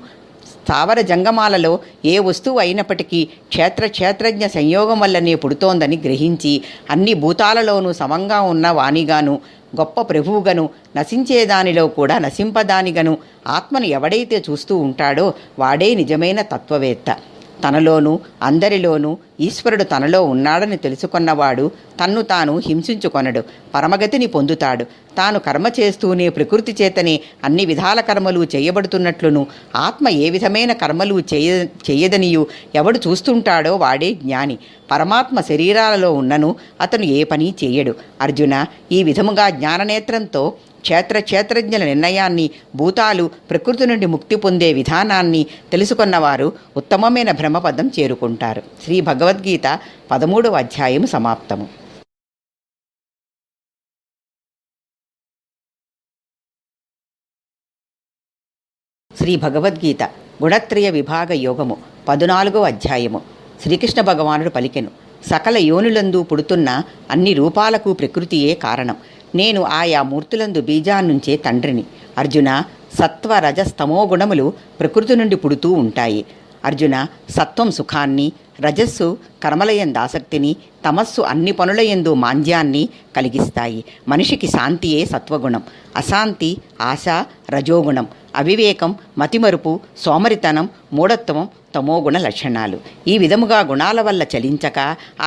స్థావర జంగమాలలో ఏ వస్తువు అయినప్పటికీ క్షేత్రజ్ఞ సంయోగం వల్లనే పుడుతోందని గ్రహించి అన్ని భూతాలలోనూ సమంగా ఉన్న వాణిగాను, గొప్ప ప్రభువుగను, నశించేదానిలో కూడా నశింపదానిగను ఆత్మను ఎవడైతే చూస్తూ ఉంటాడో వాడే నిజమైన తత్వవేత్త. తనలోనూ అందరిలోనూ ఈశ్వరుడు తనలో ఉన్నాడని తెలుసుకున్నవాడు తన్ను తాను హింసించుకొనడు, పరమగతిని పొందుతాడు. తాను కర్మ చేస్తూనే ప్రకృతి చేతనే అన్ని విధాల కర్మలు చేయబడుతున్నట్లును ఆత్మ ఏ విధమైన కర్మలు చేయదనియు ఎవడు చూస్తుంటాడో వాడే జ్ఞాని. పరమాత్మ శరీరాలలో ఉన్నను అతను ఏ పని చేయడు. అర్జున, ఈ విధముగా జ్ఞాననేత్రంతో క్షేత్రజ్ఞుల నిర్ణయాన్ని, భూతాలు ప్రకృతి నుండి ముక్తి పొందే విధానాన్ని తెలుసుకున్నవారు ఉత్తమమైన బ్రహ్మపదం చేరుకుంటారు. శ్రీ భగవద్గీత 13వ అధ్యాయము సమాప్తము. శ్రీ భగవద్గీత గుణత్రయ విభాగ యోగము 14వ అధ్యాయము. శ్రీకృష్ణ భగవానుడు పలికెను, సకల యోనులందు పుడుతున్న అన్ని రూపాలకు ప్రకృతియే కారణం. నేను ఆయా మూర్తులందు బీజాన్నుంచే తండ్రిని. అర్జున, సత్వ రజస్తమో గుణములు ప్రకృతి నుండి పుడుతూ ఉంటాయి. అర్జున, సత్వం సుఖాన్ని, రజస్సు కర్మలయందు ఆసక్తిని, తమస్సు అన్ని పనులయందు మాంద్యాన్ని కలిగిస్తాయి. మనిషికి శాంతియే సత్వగుణం, అశాంతి ఆశ రజోగుణం, అవివేకం మతిమరుపు, సోమరితనం మూఢత్వం తమోగుణ లక్షణాలు. ఈ విధముగా గుణాల వల్ల చలించక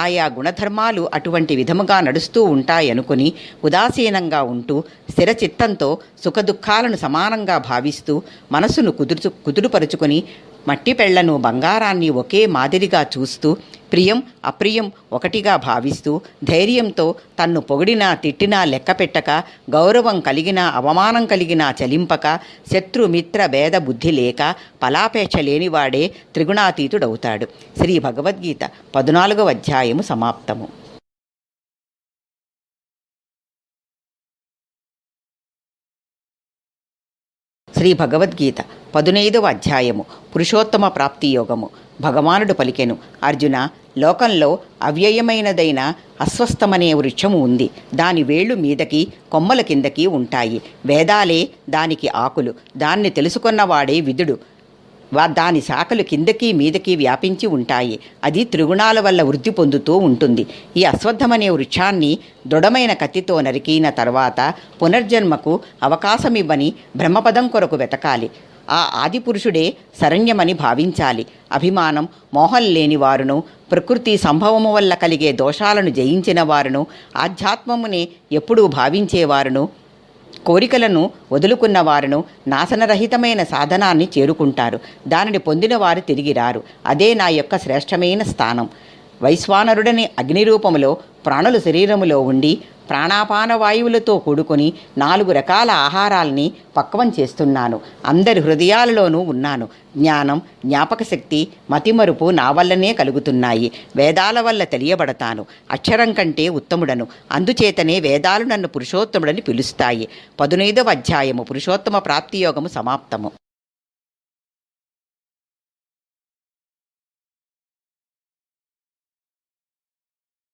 ఆయా గుణధర్మాలు అటువంటి విధముగా నడుస్తూ ఉంటాయనుకుని ఉదాసీనంగా ఉంటూ స్థిరచిత్తంతో సుఖదుఖాలను సమానంగా భావిస్తూ మనసును కుదురుపరుచుకొని మట్టి పెళ్లను బంగారాన్ని ఒకే మాదిరిగా చూస్తూ ప్రియం అప్రియం ఒకటిగా భావిస్తూ ధైర్యంతో తన్ను పొగిడినా తిట్టినా లెక్కపెట్టక, గౌరవం కలిగినా అవమానం కలిగినా చలింపక, శత్రుమిత్ర భేద బుద్ధి లేక ఫలాపేక్ష లేనివాడే త్రిగుణాతీతుడవుతాడు. శ్రీ భగవద్గీత 14వ అధ్యాయము సమాప్తము. శ్రీ భగవద్గీత 15వ అధ్యాయము పురుషోత్తమ ప్రాప్తి యోగము. భగవానుడు పలికెను, అర్జున, లోకంలో అవ్యయమైనదైన అస్వస్థమనే వృక్షము ఉంది. దాని వేళ్ళు మీదకి కొమ్మల కిందకి ఉంటాయి. వేదాలే దానికి ఆకులు. దాన్ని తెలుసుకున్నవాడే విదుడు. దాని శాఖలు కిందకి మీదకి వ్యాపించి ఉంటాయి. అది త్రిగుణాల వల్ల వృద్ధి పొందుతూ ఉంటుంది. ఈ అశ్వత్థమనే వృక్షాన్ని దృఢమైన కత్తితో నరికిన తర్వాత పునర్జన్మకు అవకాశమివ్వని బ్రహ్మపదం కొరకు వెతకాలి. ఆ ఆదిపురుషుడే శరణ్యమని భావించాలి. అభిమానం మోహం లేని వారును, ప్రకృతి సంభవము వల్ల కలిగే దోషాలను జయించిన వారును, ఆధ్యాత్మమునే ఎప్పుడూ భావించేవారును, కోరికలను వదులుకున్నవారును నాశనరహితమైన సాధనాన్ని చేరుకుంటారు. దానిని పొందిన వారు తిరిగి రారు. అదే నా యొక్క శ్రేష్టమైన స్థానం. వైశ్వానరుడని అగ్నిరూపములో ప్రాణుల శరీరములో ఉండి ప్రాణాపాన వాయువులతో కూడుకొని 4 రకాల ఆహారాల్ని పక్వం చేస్తున్నాను. అందరి హృదయాలలోనూ ఉన్నాను. జ్ఞానం, జ్ఞాపకశక్తి, మతిమరుపు నా వల్లనే కలుగుతున్నాయి. వేదాల వల్ల తెలియబడతాను. అక్షరం కంటే ఉత్తముడను. అందుచేతనే వేదాలు నన్ను పురుషోత్తముడని పిలుస్తాయి. 15వ అధ్యాయము పురుషోత్తమ ప్రాప్తియోగము సమాప్తము.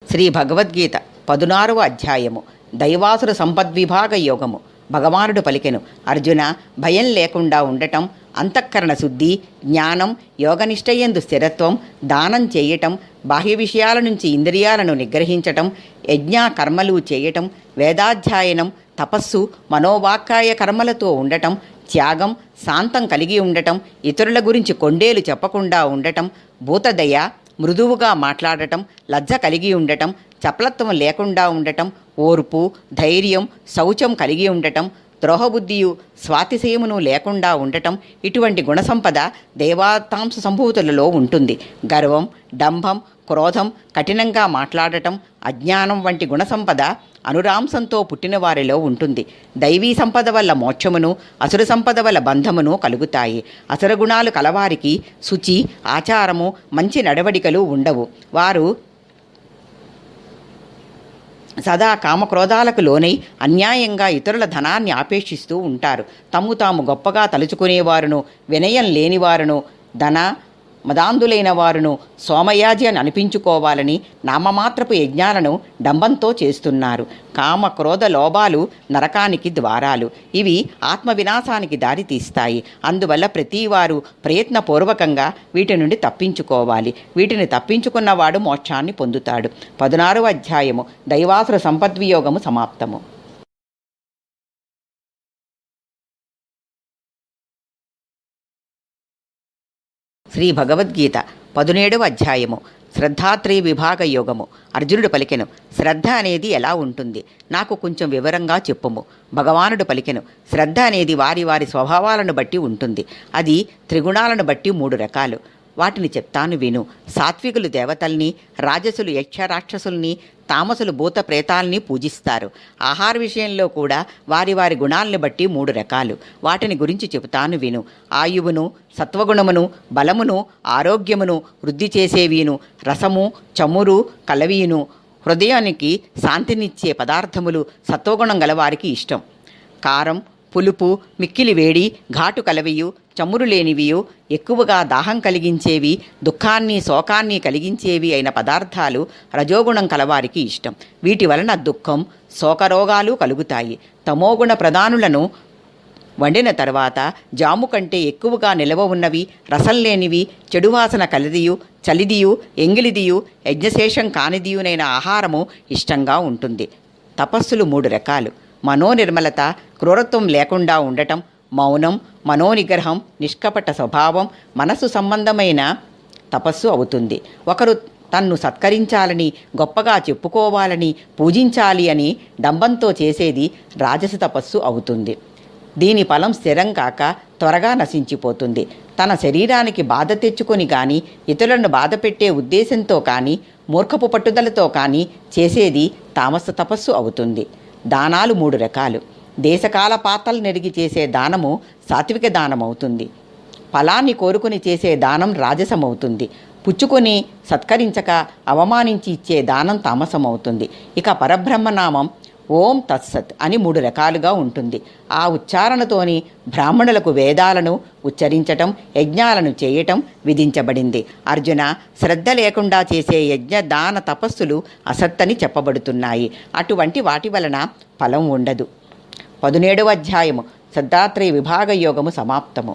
శ్రీ భగవద్గీత 16వ అధ్యాయము దైవాసుర సంపద్విభాగ యోగము. భగవానుడు పలికెను, అర్జున, భయం లేకుండా ఉండటం, అంతఃకరణ శుద్ధి, జ్ఞానం, యోగనిష్టయందు స్థిరత్వం, దానం చేయటం, బాహ్య విషయాల నుంచి ఇంద్రియాలను నిగ్రహించటం, యజ్ఞ కర్మలు చేయటం, వేదాధ్యాయనం, తపస్సు, మనోవాక్కాయ కర్మలతో ఉండటం, త్యాగం, శాంతం కలిగి ఉండటం, ఇతరుల గురించి కొండేలు చెప్పకుండా ఉండటం, భూతదయ, మృదువుగా మాట్లాడటం, లజ్జ కలిగి ఉండటం, చపలత్వం లేకుండా ఉండటం, ఓర్పు, ధైర్యం, శౌచం కలిగి ఉండటం, ద్రోహబుద్ధియు స్వాతిశయమును లేకుండా ఉండటం, ఇటువంటి గుణసంపద దేవతాంశ సంభూతులలో ఉంటుంది. గర్వం, డంభం, క్రోధం, కఠినంగా మాట్లాడటం, అజ్ఞానం వంటి గుణసంపద అనురాంశంతో పుట్టిన వారిలో ఉంటుంది. దైవీ సంపద వల్ల మోక్షమును, అసుర సంపద వల్ల బంధమును కలుగుతాయి. అసుర గుణాలు కలవారికి శుచి, ఆచారము, మంచి నడవడికలు ఉండవు. వారు సదా కామక్రోధాలకు లోనై అన్యాయంగా ఇతరుల ధనాన్ని ఆపేక్షిస్తూ ఉంటారు. తమ్ము తాము గొప్పగా తలుచుకునేవారును, వినయం లేనివారును, ధన మదాంధులైన వారును సోమయాజి అని అనిపించుకోవాలని నామమాత్రపు యజ్ఞాలను డంబంతో చేస్తున్నారు. కామ, క్రోధ, లోభాలు నరకానికి ద్వారాలు. ఇవి ఆత్మవినాశానికి దారి తీస్తాయి. అందువల్ల ప్రతివారు ప్రయత్నపూర్వకంగా వీటి నుండి తప్పించుకోవాలి. వీటిని తప్పించుకున్నవాడు మోక్షాన్ని పొందుతాడు. 16వ అధ్యాయము దైవాసుర సంపద్వియోగము సమాప్తము. శ్రీ భగవద్గీత 17వ అధ్యాయము శ్రద్ధాత్రయ విభాగ యోగము. అర్జునుడు పలికెను, శ్రద్ధ అనేది ఎలా ఉంటుంది? నాకు కొంచెం వివరంగా చెప్పుము. భగవానుడు పలికెను, శ్రద్ధ అనేది వారి వారి స్వభావాలను బట్టి ఉంటుంది. అది త్రిగుణాలను బట్టి 3 రకాలు. వాటిని చెప్తాను విను. సాత్వికులు దేవతల్ని, రాజసులు యక్షరాక్షసుల్ని, తామసులు భూత ప్రేతాల్ని పూజిస్తారు. ఆహార విషయంలో కూడా వారి వారి గుణాలను బట్టి 3 రకాలు. వాటిని గురించి చెబుతాను విను. ఆయువును, సత్వగుణమును, బలమును, ఆరోగ్యమును వృద్ధి చేసేవిను, రసము, చమురు కలవీను, హృదయానికి శాంతినిచ్చే పదార్థములు సత్వగుణం గలవారికి ఇష్టం. కారం, పులుపు, మిక్కిలి వేడి, ఘాటు కలవియు, చమురు లేనివియు, ఎక్కువగా దాహం కలిగించేవి, దుఃఖాన్ని శోకాన్ని కలిగించేవి అయిన పదార్థాలు రజోగుణం కలవారికి ఇష్టం. వీటి వలన దుఃఖం, శోకరోగాలు కలుగుతాయి. తమోగుణ ప్రధానులను వండిన తర్వాత జాము కంటే ఎక్కువగా నిలవ ఉన్నవి, రసం లేనివి, చెడువాసన కలదియు, చలిదియు, ఎంగిలిదియు, యజ్ఞశేషం కానిదియునైన ఆహారము ఇష్టంగా ఉంటుంది. తపస్సులు 3 రకాలు. మనోనిర్మలత, క్రూరత్వం లేకుండా ఉండటం, మౌనం, మనోనిగ్రహం, నిష్కపట స్వభావం, మనస్సు సంబంధమైన తపస్సు అవుతుంది. ఒకరు తన్ను సత్కరించాలని, గొప్పగా చెప్పుకోవాలని, పూజించాలి అని డంబంతో చేసేది రాజస తపస్సు అవుతుంది. దీని ఫలం స్థిరం కాక త్వరగా నశించిపోతుంది. తన శరీరానికి బాధ తెచ్చుకొని కానీ, ఇతరులను బాధ పెట్టే ఉద్దేశంతో కానీ, మూర్ఖపు పట్టుదలతో కానీ చేసేది తామస తపస్సు అవుతుంది. దానాలు 3 రకాలు. దేశకాల పాత్రలు నెరిగి చేసే దానము సాత్విక దానం అవుతుంది. ఫలాన్ని కోరుకుని చేసే దానం రాజసమవుతుంది. పుచ్చుకొని సత్కరించక అవమానించి ఇచ్చే దానం తామసమవుతుంది. ఇక పరబ్రహ్మనామం ఓం తత్సత్ అని 3 రకాలుగా ఉంటుంది. ఆ ఉచ్చారణతోని బ్రాహ్మణులకు వేదాలను ఉచ్చరించటం, యజ్ఞాలను చేయటం విధించబడింది. అర్జున, శ్రద్ధ లేకుండా చేసే యజ్ఞ, దాన, తపస్సులు అసత్తని చెప్పబడుతున్నాయి. అటువంటి వాటి వలన ఫలం ఉండదు. 17వ అధ్యాయము శ్రద్ధాత్రయ విభాగ యోగము సమాప్తము.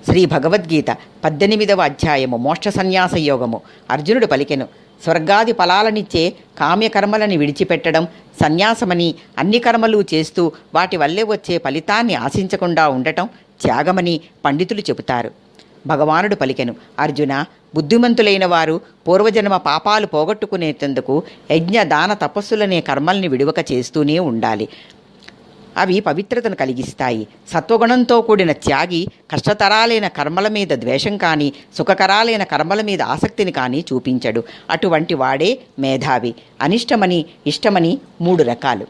శ్రీ భగవద్గీత 18వ అధ్యాయము మోక్ష సన్యాస యోగము. అర్జునుడు పలికెను, స్వర్గాది ఫలాలనిచ్చే కామ్యకర్మలని విడిచిపెట్టడం సన్యాసమని, అన్ని కర్మలు చేస్తూ వాటి వల్లే వచ్చే ఫలితాన్ని ఆశించకుండా ఉండటం త్యాగమని పండితులు చెబుతారు. భగవానుడు పలికెను, అర్జున, బుద్ధిమంతులైన వారు పూర్వజన్మ పాపాలు పోగొట్టుకునేందుకు యజ్ఞ, దాన, తపస్సులనే కర్మల్ని విడువక చేస్తూనే ఉండాలి. అవి పవిత్రతను కలిగిస్తాయి. సత్వగుణంతో కూడిన త్యాగి కష్టతరాలైన కర్మల మీద ద్వేషం కానీ సుఖకరాలైన కర్మల మీద ఆసక్తిని కానీ చూపించడు. అటువంటి వాడే మేధావి. అనిష్టమని ఇష్టమని 3 రకాలు.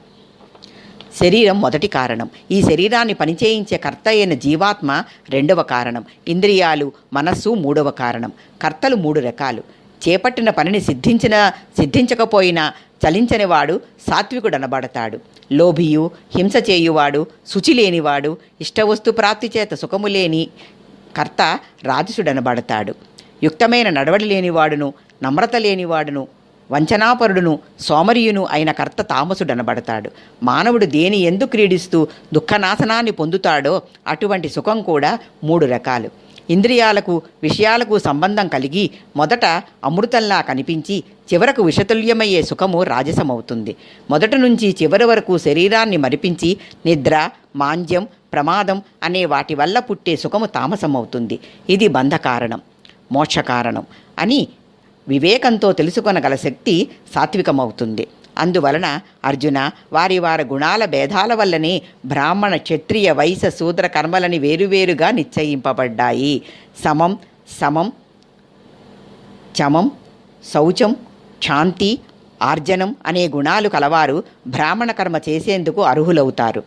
శరీరం మొదటి కారణం. ఈ శరీరాన్ని పనిచేయించే కర్త అయిన జీవాత్మ 2వ కారణం. ఇంద్రియాలు మనస్సు 3వ కారణం. కర్తలు 3 రకాలు. చేపట్టిన పనిని సిద్ధించకపోయినా చలించనివాడు సాత్వికుడనబడతాడు. లోభియు హింస చేయువాడు శుచి లేనివాడు ఇష్టవస్తు ప్రాప్తి చేత సుఖము లేని కర్త రాజసుడనబడతాడు. యుక్తమైన నడవడి లేనివాడును నమ్రత లేనివాడును వంచనాపరుడును సోమరియును అయిన కర్త తామసుడనబడతాడు. మానవుడు దేని ఎందు క్రీడిస్తూ దుఃఖనాశనాన్ని పొందుతాడో అటువంటి సుఖం కూడా 3 రకాలు. ఇంద్రియాలకు విషయాలకు సంబంధం కలిగి మొదట అమృతంలా కనిపించి చివరకు విషతుల్యమయ్యే సుఖము రాజసమవుతుంది. మొదట నుంచి చివరి వరకు శరీరాన్ని మరిపించి నిద్ర మాంద్యం ప్రమాదం అనే వాటి వల్ల పుట్టే సుఖము తామసమవుతుంది. ఇది బంధకారణం మోక్షకారణం అని వివేకంతో తెలుసుకొనగల శక్తి సాత్వికమవుతుంది. అందువలన అర్జున వారి గుణాల భేదాల వల్లనే బ్రాహ్మణ క్షత్రియ వైశ్య శూద్ర కర్మలని వేరువేరుగా నిశ్చయింపబడ్డాయి. సమం సమం చమం శౌచం శాంతి ఆర్జనం అనే గుణాలు కలవారు బ్రాహ్మణ కర్మ చేసేందుకు అర్హులవుతారు.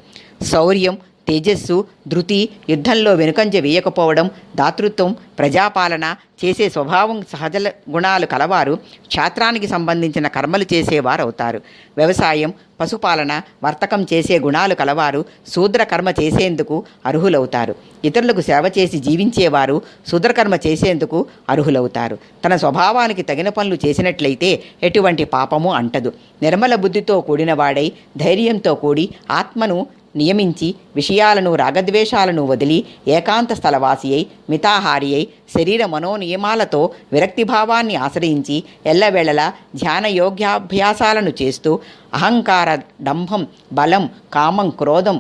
శౌర్యం తేజస్సు ధృతి యుద్ధంలో వెనుకంజ వేయకపోవడం దాతృత్వం ప్రజాపాలన చేసే స్వభావం సహజ గుణాలు కలవారు క్షాత్రానికి సంబంధించిన కర్మలు చేసేవారవుతారు. వ్యవసాయం పశుపాలన వర్తకం చేసే గుణాలు కలవారు శూద్ర కర్మ చేసేందుకు అర్హులవుతారు. ఇతరులకు సేవ చేసి జీవించేవారు శూద్రకర్మ చేసేందుకు అర్హులవుతారు. తన స్వభావానికి తగిన పనులు చేసినట్లయితే ఎటువంటి పాపము అంటదు. నిర్మల బుద్ధితో కూడినవాడై ధైర్యంతో కూడి ఆత్మను నియమించి విషయాలను రాగద్వేషాలను వదిలి ఏకాంత స్థలవాసి అయి మితాహారి అయి శరీర మనోనియమాలతో విరక్తిభావాన్ని ఆశ్రయించి ఎల్లవేళలా ధ్యానయోగ్యాభ్యాసాలను చేస్తూ అహంకార డంభం బలం కామం క్రోధం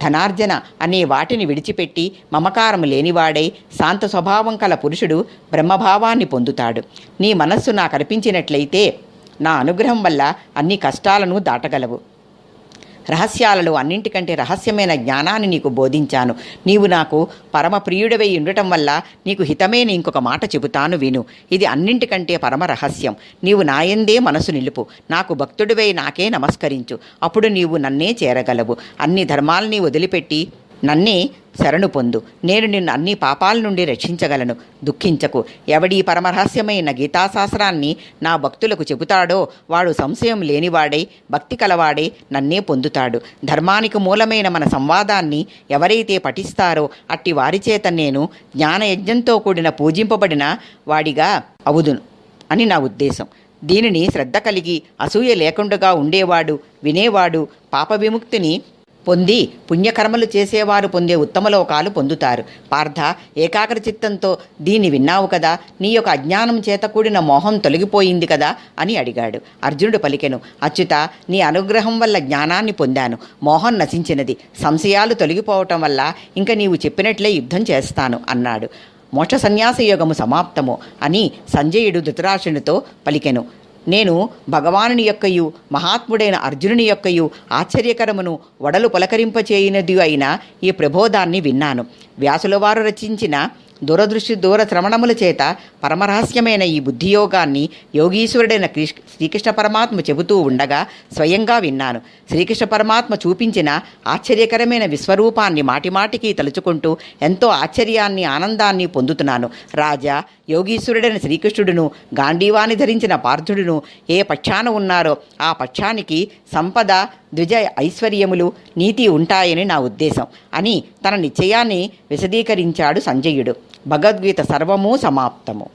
ధనార్జన అనే వాటిని విడిచిపెట్టి మమకారం లేనివాడై శాంత స్వభావం కల పురుషుడు బ్రహ్మభావాన్ని పొందుతాడు. నీ మనస్సు నాకు అర్పించినట్లయితే నా అనుగ్రహం వల్ల అన్ని కష్టాలను దాటగలవు. రహస్యాలలో అన్నింటికంటే రహస్యమైన జ్ఞానాన్ని నీకు బోధించాను. నీవు నాకు పరమ ప్రియుడవై ఉండటం వల్ల నీకు హితమైన ఇంకొక మాట చెబుతాను విను. ఇది అన్నింటికంటే పరమ రహస్యం. నీవు నాయందే మనసు నిలుపు. నాకు భక్తుడివై నాకే నమస్కరించు. అప్పుడు నీవు నన్నే చేరగలవు. అన్ని ధర్మాలని వదిలిపెట్టి నన్నే శరణు పొందు. నేను నిన్ను అన్ని పాపాల నుండి రక్షించగలను. దుఃఖించకు. ఎవడీ పరమరహస్యమైన గీతాశాస్త్రాన్ని నా భక్తులకు చెబుతాడో వాడు సంశయం లేనివాడై భక్తి కలవాడై నన్నే పొందుతాడు. ధర్మానికి మూలమైన మన సంవాదాన్ని ఎవరైతే పఠిస్తారో అట్టి వారి చేత నేను జ్ఞానయజ్ఞంతో కూడిన పూజింపబడిన వాడిగా అవుదును అని నా ఉద్దేశం. దీనిని శ్రద్ధ కలిగి అసూయ లేకుండా ఉండేవాడు వినేవాడు పాప విముక్తిని పొంది పుణ్యకర్మలు చేసేవారు పొందే ఉత్తమలోకాలు పొందుతారు. పార్థ ఏకాగ్ర చిత్తంతో దీన్ని విన్నావు కదా, నీ యొక్క అజ్ఞానం చేత కూడిన మోహం తొలగిపోయింది కదా అని అడిగాడు. అర్జునుడు పలికెను, అచ్యుత నీ అనుగ్రహం వల్ల జ్ఞానాన్ని పొందాను. మోహం నశించినది. సంశయాలు తొలగిపోవటం వల్ల ఇంక నీవు చెప్పినట్లే యుద్ధం చేస్తాను అన్నాడు. మోక్ష సన్యాస యోగము సమాప్తము అని సంజయుడు ధృతరాష్ట్రునితో పలికెను. నేను భగవానుని యొక్కయు మహాత్ముడైన అర్జునుని యొక్కయు ఆశ్చర్యకరమును వడలు పులకరింపచేయునది అయిన ఈ ప్రబోధాన్ని విన్నాను. వ్యాసుల వారు రచించిన దూరదృష్టి దూర శ్రవణముల చేత పరమరహస్యమైన ఈ బుద్ధియోగాన్ని యోగీశ్వరుడైన శ్రీకృష్ణ పరమాత్మ చెబుతూ ఉండగా స్వయంగా విన్నాను. శ్రీకృష్ణ పరమాత్మ చూపించిన ఆశ్చర్యకరమైన విశ్వరూపాన్ని మాటిమాటికి తలుచుకుంటూ ఎంతో ఆశ్చర్యాన్ని ఆనందాన్ని పొందుతున్నాను. రాజా, యోగీశ్వరుడైన శ్రీకృష్ణుడును గాంధీవాన్ని ధరించిన పార్థుడును ఏ పక్షాన ఉన్నారో ఆ పక్షానికి సంపద ద్విజ ఐశ్వర్యములు నీతి ఉంటాయని నా ఉద్దేశం అని తన నిశ్చయాన్ని విశదీకరించాడు సంజయుడు. భగవద్గీత సర్వము సమాప్తము.